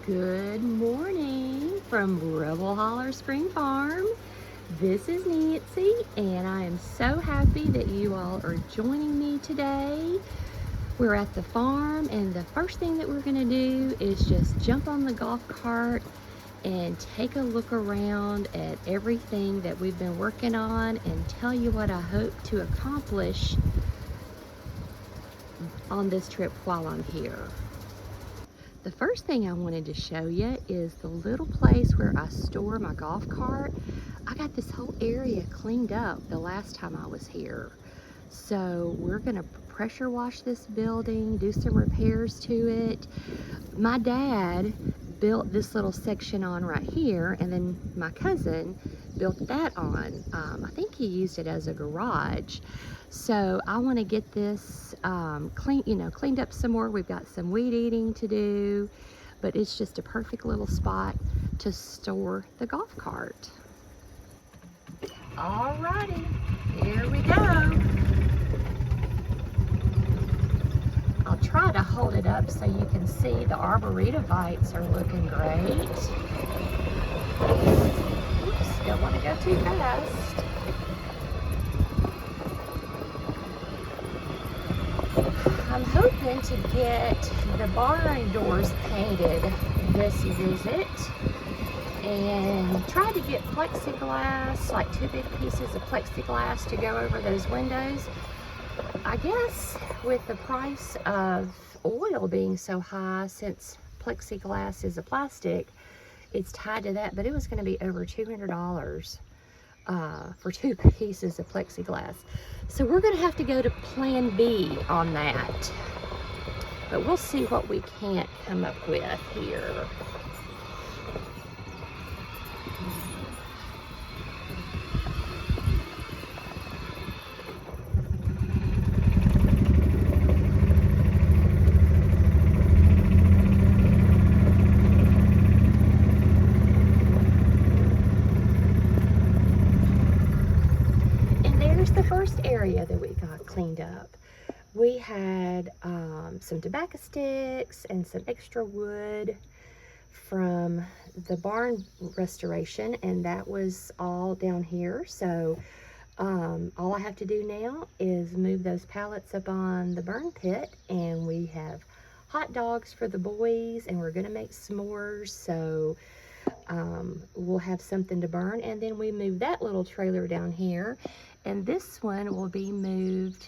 Good morning from Rebel Holler Spring Farm. This is Nancy, and I am so happy that you all are joining me today. We're at the farm, and the first thing that we're going to do is just jump on the golf cart and take a look around at everything that we've been working on and tell you what I hope to accomplish on this trip while I'm here. The first thing I wanted to show you is the little place where I store my golf cart. I got this whole area cleaned up the last time I was here. So we're gonna pressure wash this building, do some repairs to it. My dad built this little section on right here, and then my cousin built that on. I think he used it as a garage. So I want to get this cleaned up some more. We've got some weed eating to do, but it's just a perfect little spot to store the golf cart. Alrighty, here we go. I'll try to hold it up so you can see the Arboreta Vites are looking great. Oops, don't want to go too fast. I'm hoping to get the barn doors painted this visit and try to get plexiglass, like 2 big pieces of plexiglass to go over those windows. I guess with the price of oil being so high, since plexiglass is a plastic, it's tied to that, but it was going to be over $200 for 2 pieces of plexiglass. So we're going to have to go to plan B on that. But we'll see what we can't come up with here. The first area that we got cleaned up. We had some tobacco sticks and some extra wood from the barn restoration, and that was all down here. So all I have to do now is move those pallets up on the burn pit, and we have hot dogs for the boys, and we're gonna make s'mores, so we'll have something to burn. And then we move that little trailer down here, and this one will be moved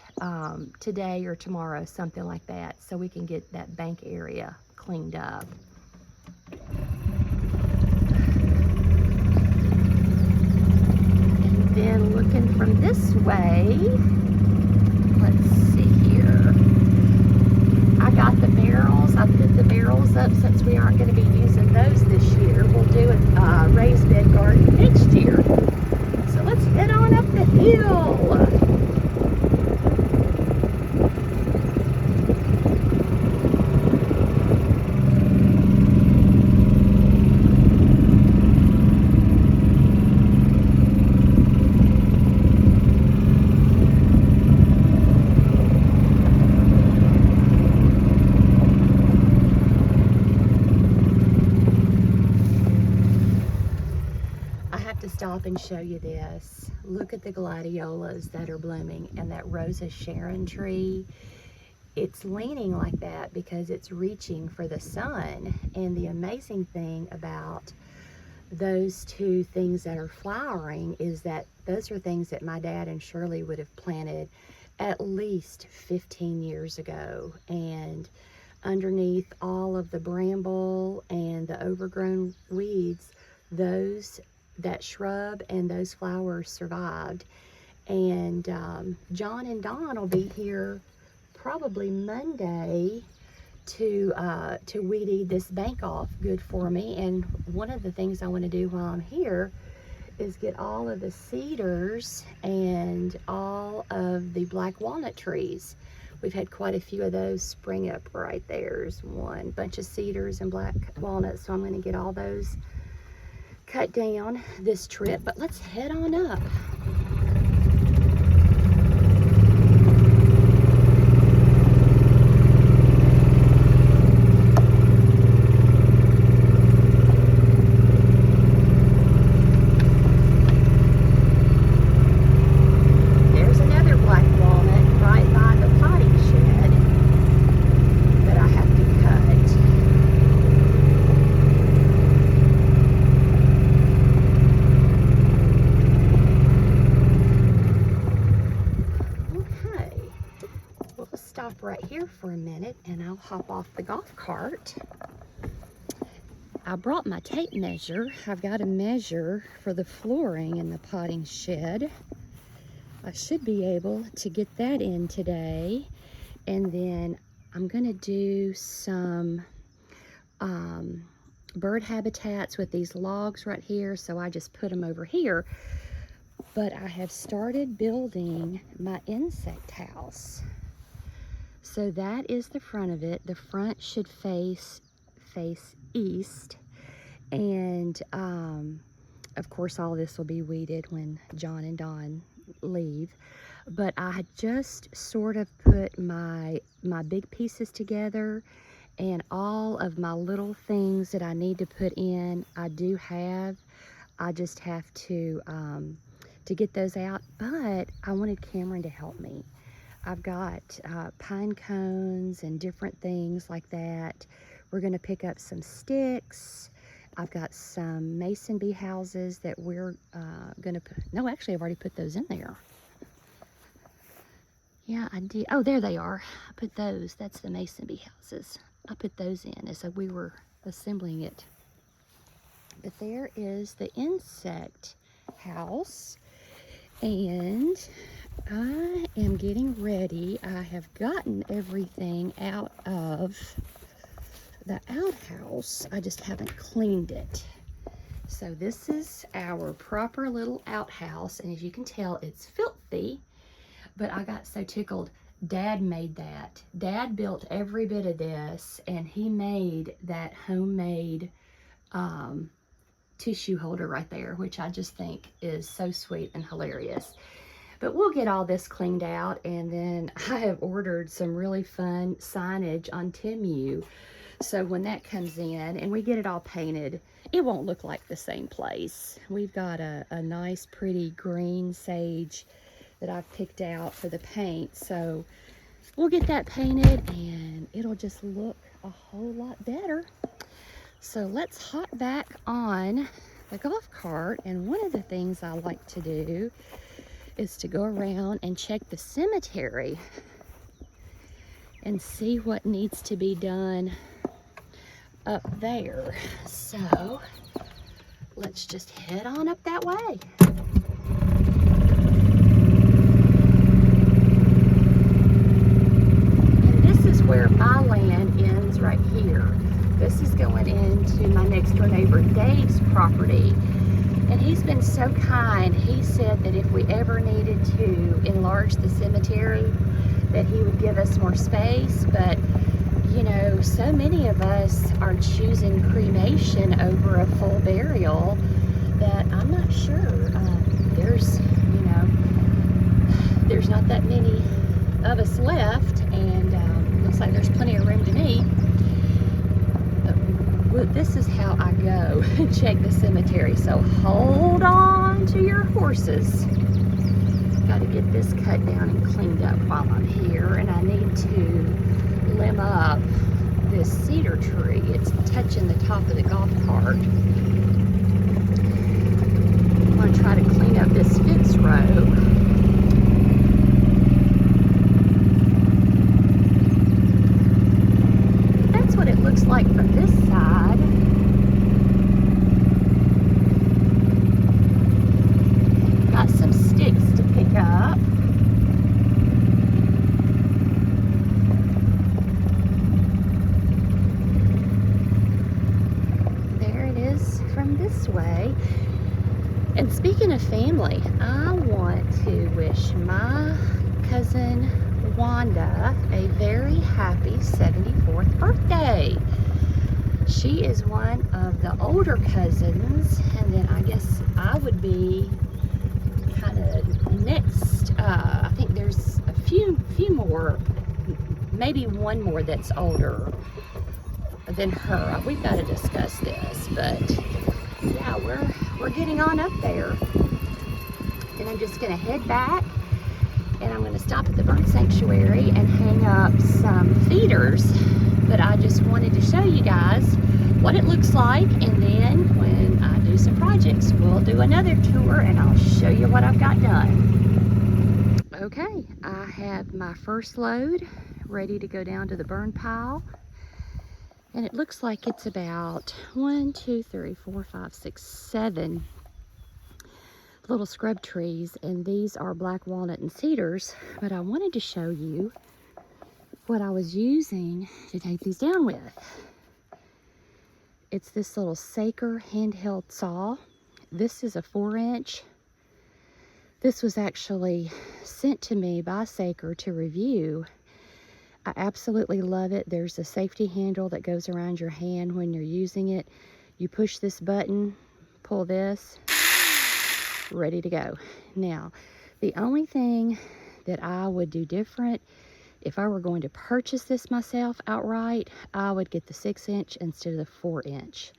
today or tomorrow, something like that, so we can get that bank area cleaned up. And then looking from this way, let's see here. I got the barrels. I put the barrels up since we aren't going to be using those this year. We'll do a raised bed garden next year. So let's head on up the hill. Stop and show you this. Look at the gladiolas that are blooming, and that Rosa Sharon tree. It's leaning like that because it's reaching for the sun. And the amazing thing about those 2 things that are flowering is that those are things that my dad and Shirley would have planted at least 15 years ago. And underneath all of the bramble and the overgrown weeds, that shrub and those flowers survived. And John and Dawn will be here probably Monday to weed eat this bank off good for me. And one of the things I want to do while I'm here is get all of the cedars and all of the black walnut trees. We've had quite a few of those spring up right there. There's one bunch of cedars and black walnuts, so I'm going to get all those cut down this trip. But let's head on up. here for a minute and I'll hop off the golf cart. I brought my tape measure. I've got a measure for the flooring in the potting shed. I should be able to get that in today. And then I'm gonna do some bird habitats with these logs right here. So I just put them over here. But I have started building my insect house. So that is the front of it. The front should face east. And of course all this will be weeded when John and Dawn leave. But I had just sort of put my big pieces together, and all of my little things that I need to put in, I do have. I just have to get those out. But I wanted Cameron to help me. I've got pine cones and different things like that. We're gonna pick up some sticks. I've got some mason bee houses that we're gonna put, no, actually I've already put those in there. Yeah, I did. Oh, there they are. I put those. That's the mason bee houses. I put those in as we were assembling it. But there is the insect house. And I am getting ready. I have gotten everything out of the outhouse. I just haven't cleaned it. So this is our proper little outhouse. And as you can tell, it's filthy. But I got so tickled. Dad made that. Dad built every bit of this, and he made that homemade tissue holder right there, which I just think is so sweet and hilarious. But we'll get all this cleaned out, and then I have ordered some really fun signage on Temu. So when that comes in and we get it all painted, it won't look like the same place. We've got a nice pretty green sage that I've picked out for the paint. So we'll get that painted and it'll just look a whole lot better. So let's hop back on the golf cart. And one of the things I like to do is to go around and check the cemetery and see what needs to be done up there. So let's just head on up that way. And this is where my land ends right here. This is going into my next door neighbor Dave's property. And he's been so kind. He said that if we ever needed to enlarge the cemetery, that he would give us more space. But you know, so many of us are choosing cremation over a full burial that I'm not sure. There's not that many of us left, and looks like there's plenty of room to me. But this is how I go check the cemetery. So hold on to your horses. Got to get this cut down and cleaned up while I'm here, and I need to limb up this cedar tree. It's touching the top of the golf cart. I'm going to try to clean up this fence row. That's what it looks like from this side. Got some sticks to pick up. This way. And speaking of family, I want to wish my cousin Wanda a very happy 74th birthday. She is one of the older cousins, and then I guess I would be kind of next. I think there's a few more, maybe one more that's older than her. We've got to discuss this, but yeah, we're getting on up there. And I'm just gonna head back, and I'm gonna stop at the bird sanctuary and hang up some feeders. But I just wanted to show you guys what it looks like, and then when I do some projects, we'll do another tour and I'll show you what I've got done. Okay, I have my first load ready to go down to the burn pile. And it looks like it's about 1, 2, 3, 4, 5, 6, 7 little scrub trees, and these are black walnut and cedars. But I wanted to show you what I was using to take these down with. It's this little Saker handheld saw. This is a 4-inch. This was actually sent to me by Saker to review. I absolutely love it. There's a safety handle that goes around your hand when you're using it. You push this button, pull this, ready to go. Now, the only thing that I would do different, if I were going to purchase this myself outright, I would get the 6-inch instead of the 4-inch.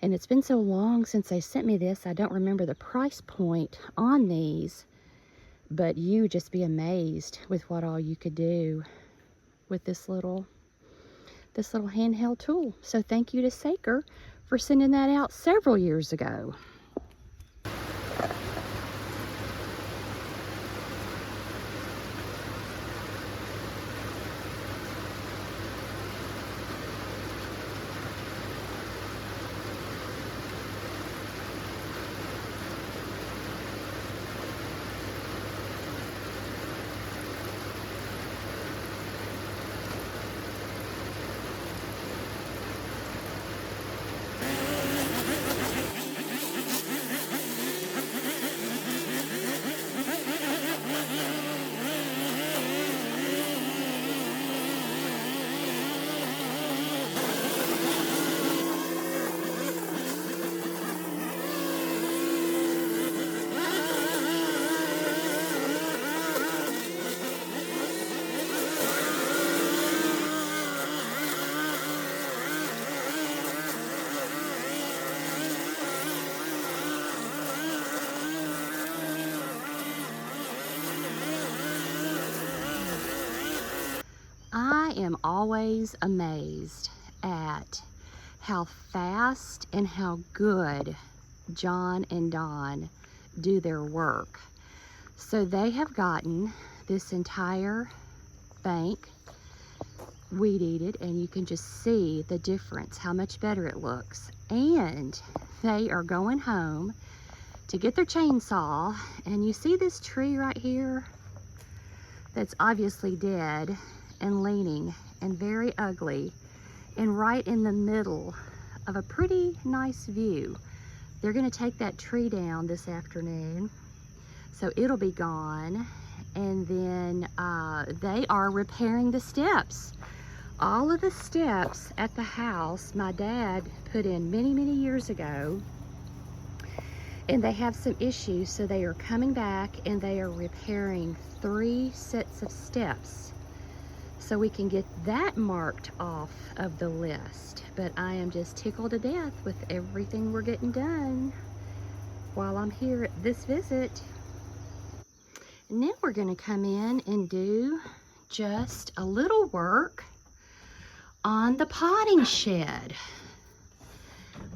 And it's been so long since they sent me this, I don't remember the price point on these, but you would just be amazed with what all you could do with this little handheld tool. So thank you to Saker for sending that out several years ago. I am always amazed at how fast and how good John and Dawn do their work. So they have gotten this entire bank weed-eated, and you can just see the difference, how much better it looks. And they are going home to get their chainsaw, and you see this tree right here that's obviously dead and leaning and very ugly, and right in the middle of a pretty nice view. They're going to take that tree down this afternoon, so it'll be gone. And then they are repairing the steps. All of the steps at the house my dad put in many, many years ago, and they have some issues, so they are coming back and they are repairing 3 sets of steps, so we can get that marked off of the list. But I am just tickled to death with everything we're getting done while I'm here at this visit. And now we're going to come in and do just a little work on the potting shed.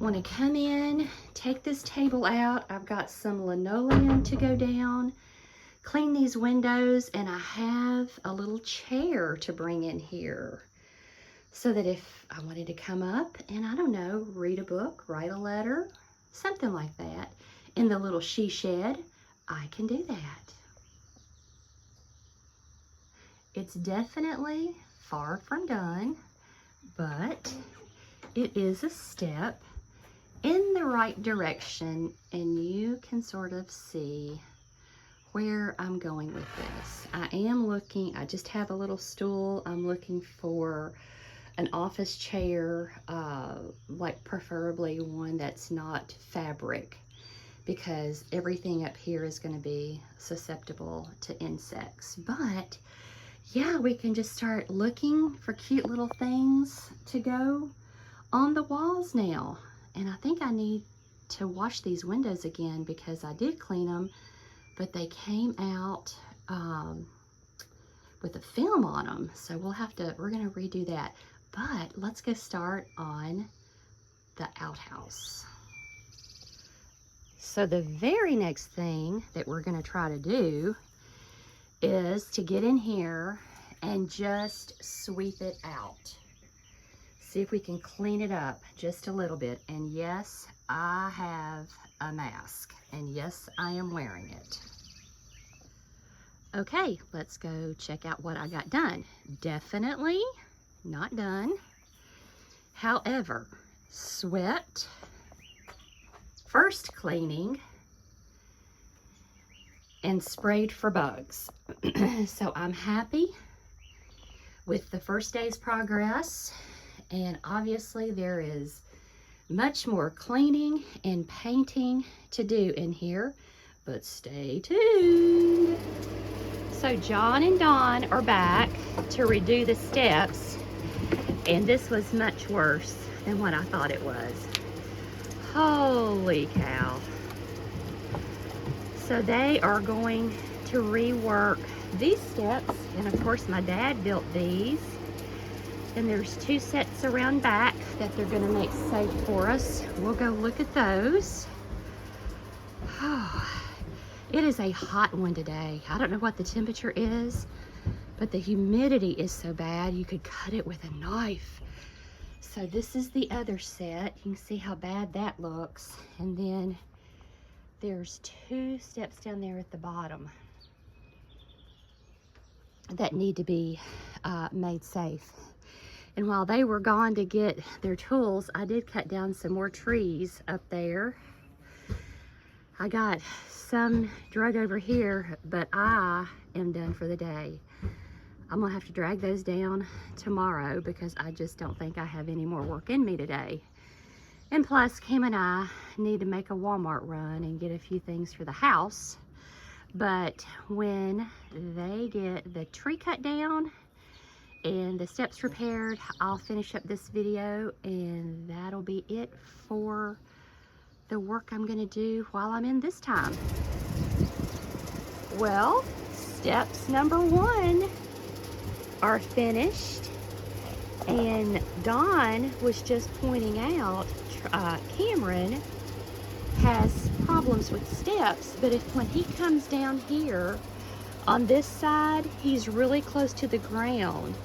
Want to come in, take this table out. I've got some linoleum to go down, clean these windows, and I have a little chair to bring in here so that if I wanted to come up and, I don't know, read a book, write a letter, something like that in the little she shed, I can do that. It's definitely far from done, but it is a step in the right direction, and you can sort of see where I'm going with this. I am looking, I just have a little stool. I'm looking for an office chair, like preferably one that's not fabric, because everything up here is going to be susceptible to insects. But yeah, we can just start looking for cute little things to go on the walls now. And I think I need to wash these windows again, because I did clean them, but they came out with a film on them. So we're gonna redo that. But let's go start on the outhouse. So the very next thing that we're gonna try to do is to get in here and just sweep it out. See if we can clean it up just a little bit. And yes, I have a mask, and yes, I am wearing it. Okay, let's go check out what I got done. Definitely not done. However, swept, first cleaning, and sprayed for bugs. So I'm happy with the first day's progress, and obviously there is much more cleaning and painting to do in here, but stay tuned. So John and Dawn are back to redo the steps, and this was much worse than what I thought it was. Holy cow. So they are going to rework these steps, and of course my dad built these. And there's 2 sets around back that they're gonna make safe for us. We'll go look at those. Oh, it is a hot one today. I don't know what the temperature is, but the humidity is so bad you could cut it with a knife. So this is the other set. You can see how bad that looks. And then there's 2 steps down there at the bottom that need to be made safe. And while they were gone to get their tools, I did cut down some more trees up there. I got some drug over here, but I am done for the day. I'm gonna have to drag those down tomorrow because I just don't think I have any more work in me today. And plus, Kim and I need to make a Walmart run and get a few things for the house. But when they get the tree cut down and the steps repaired, I'll finish up this video, and that'll be it for the work I'm gonna do while I'm in this time. Well, steps number 1 are finished, and Dawn was just pointing out Cameron has problems with steps, but when he comes down here on this side, he's really close to the ground.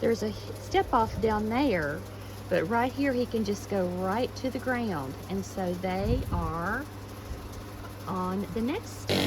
There's a step off down there, but right here he can just go right to the ground. And so they are on the next step.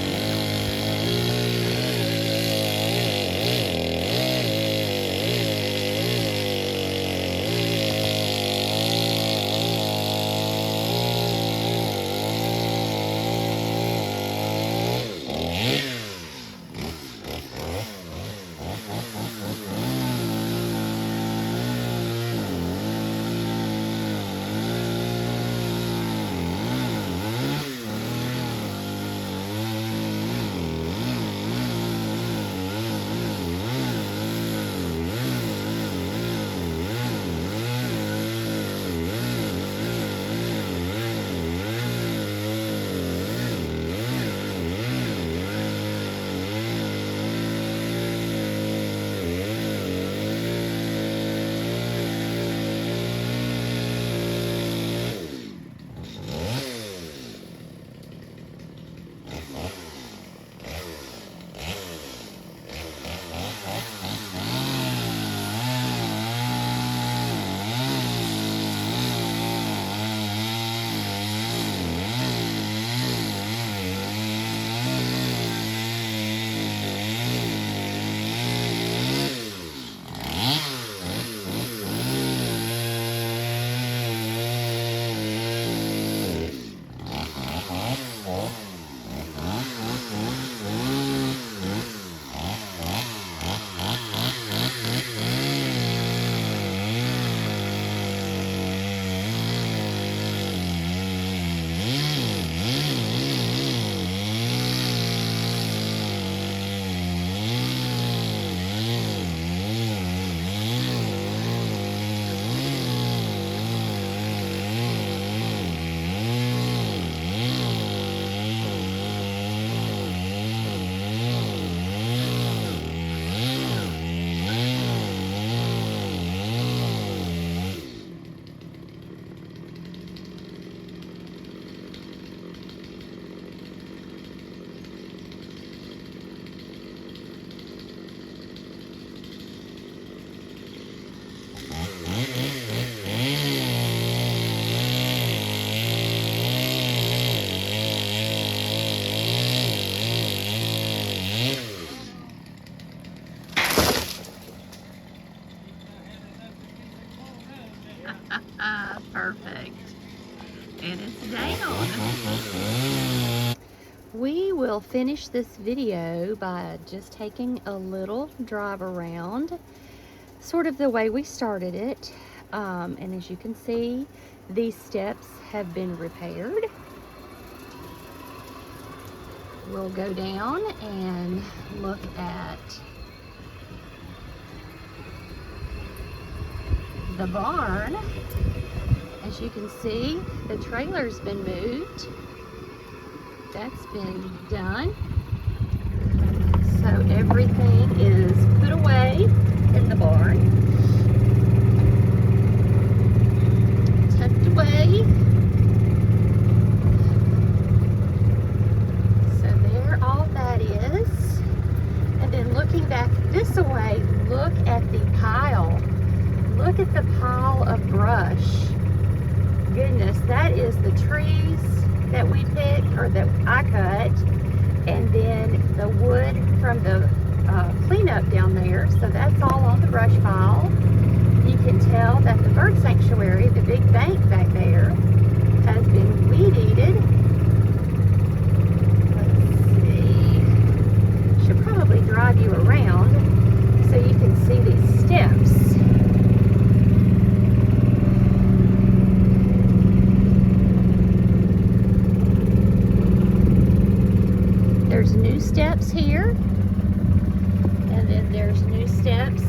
Perfect. And it's down. We will finish this video by just taking a little drive around, sort of the way we started it. And as you can see, these steps have been repaired. We'll go down and look at the barn. As you can see, the trailer's been moved. That's been done. So everything is put away in the barn, tucked away. So there all that is. And then looking back this way, look at the pile. Look at the pile of brush. Goodness, that is the trees that we picked, or that I cut, and then the wood from the cleanup down there. So that's all on the brush pile. You can tell that the bird sanctuary, the big bank back there, has been weed-eated. Let's see. Should probably drive you around so you can see these steps. There's new steps here, and then there's new steps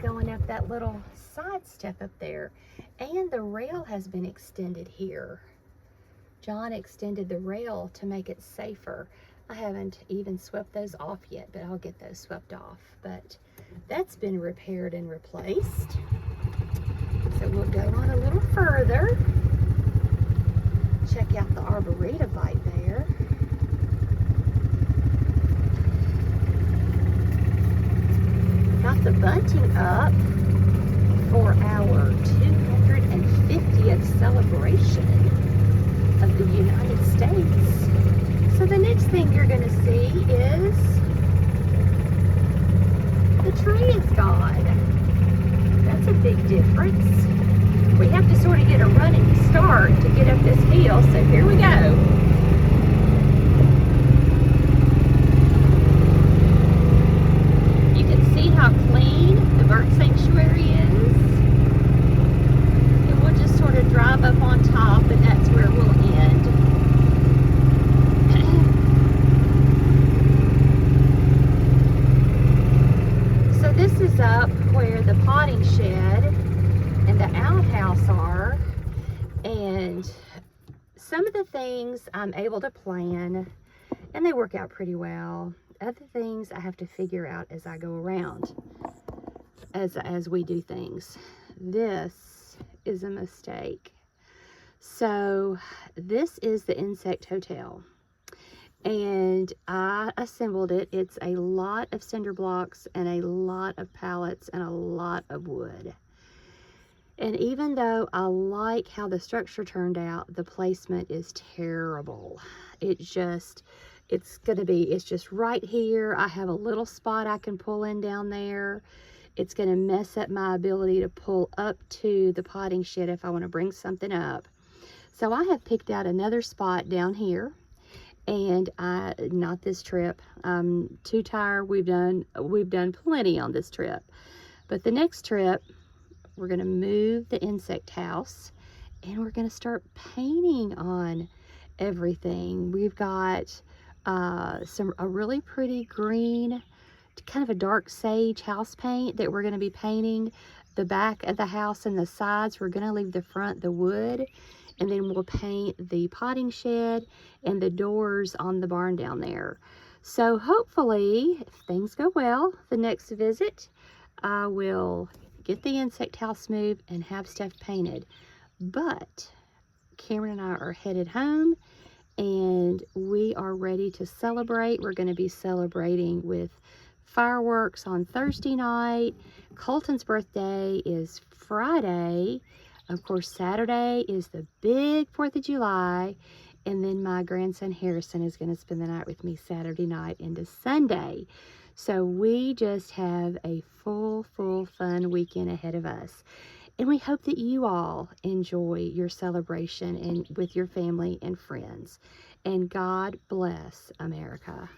going up that little side step up there, and the rail has been extended here. John extended the rail to make it safer. I haven't even swept those off yet, but I'll get those swept off. But that's been repaired and replaced. So we'll go on a little further. Check out the Arboreta there. Got the bunting up for our 250th celebration of the United States. So the next thing you're going to see is the tree is gone. That's a big difference. We have to sort of get a running start to get up this hill, so here we go. How clean the bird sanctuary is, and we'll just sort of drive up on top, and that's where we'll end. So this is up where the potting shed and the outhouse are, and some of the things I'm able to plan, and they work out pretty well. Other things I have to figure out as I go around, as we do things. This is a mistake. So this is the Insect Hotel, and I assembled it. It's a lot of cinder blocks and a lot of pallets and a lot of wood. And even though I like how the structure turned out, the placement is terrible. It's just right here. I have a little spot I can pull in down there. It's going to mess up my ability to pull up to the potting shed if I want to bring something up. So I have picked out another spot down here, and not this trip. I'm too tired. We've done plenty on this trip. But the next trip, we're going to move the insect house, and we're going to start painting on everything. We've got a really pretty green, kind of a dark sage house paint that we're going to be painting the back of the house and the sides. We're going to leave the front the wood, and then we'll paint the potting shed and the doors on the barn down there. So hopefully, if things go well, the next visit I will get the insect house moved and have stuff painted. But Cameron and I are headed home, and we are ready to celebrate. We're going to be celebrating with fireworks on Thursday night. Colton's birthday is Friday. Of course, Saturday is the big 4th of July. And then my grandson Harrison is going to spend the night with me Saturday night into Sunday. So we just have a full fun weekend ahead of us. And we hope that you all enjoy your celebration and with your family and friends. And God bless America.